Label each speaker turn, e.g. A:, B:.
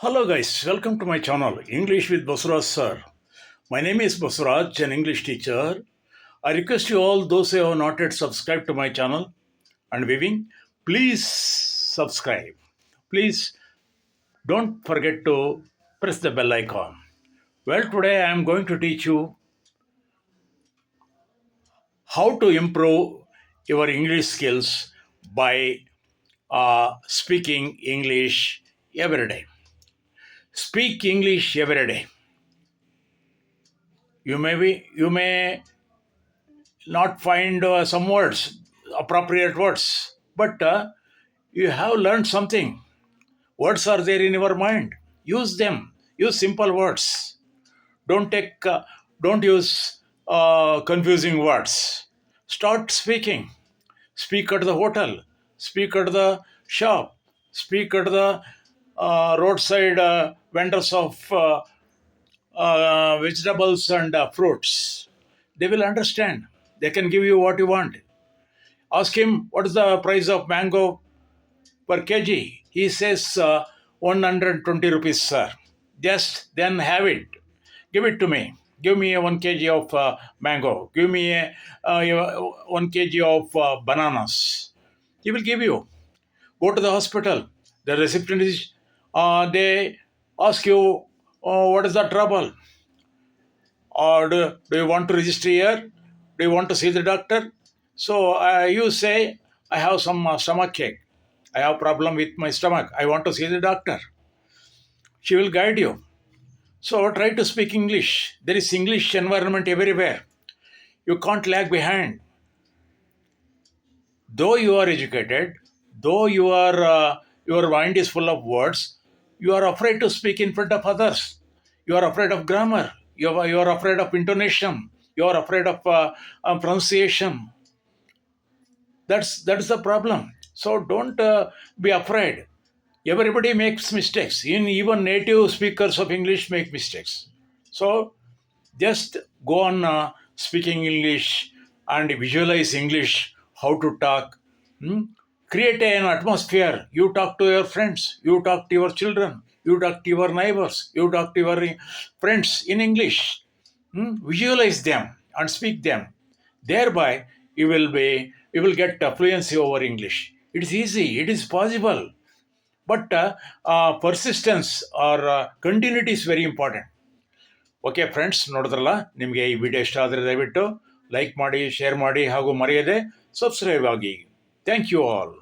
A: Hello guys, welcome to my channel English with Basuraj sir. My name is Basuraj, an English teacher. I request you all those who have not yet subscribed to my channel and viewing, please subscribe. Please don't forget to press the bell icon. Well, today I am going to teach you how to improve your English skills by speaking English every day. Speak English every day. You may not find some words, appropriate words, but you have learned something. Words are there in your mind. Use them. Use simple words. Don't take. Don't use confusing words. Start speaking. Speak at the hotel. Speak at the shop. Speak at the roadside vendors of vegetables and fruits. They will understand. They can give you what you want. Ask him what is the price of mango per kg. He says 120 rupees, sir. Just then have it. Give it to me. Give me a 1 kg of mango. Give me a 1 kg of bananas. He will give you. Go to the hospital. The receptionist, they ask you, what is the trouble? Or do you want to register here? Do you want to see the doctor? So you say, I have some stomach ache. I have problem with my stomach. I want to see the doctor. She will guide you. So try to speak English. There is English environment everywhere. You can't lag behind. Though you are educated, though your mind is full of words, you are afraid to speak in front of others. You are afraid of grammar. You are afraid of intonation. You are afraid of pronunciation. That's the problem. So don't be afraid. Everybody makes mistakes. Even native speakers of English make mistakes. So just go on speaking English and visualize English, how to talk. Hmm? Create an atmosphere. You talk to your friends, you talk to your children, you talk to your neighbors, you talk to your friends in English. Visualize them and speak them. Thereby, you will get fluency over English. It is easy. It is possible. But persistence or continuity is very important. Okay friends, ನೋಡಿದ್ರಲ್ಲ, ನಿಮಗೆ ಈ video ಇಷ್ಟ ಆದರೆ ದಯವಿಟ್ಟು like ಮಾಡಿ, share ಮಾಡಿ ಹಾಗೂ ಮರೆಯದೆ ಸಬ್ಸ್ಕ್ರೈಬ್ ಆಗಿ. Thank you all.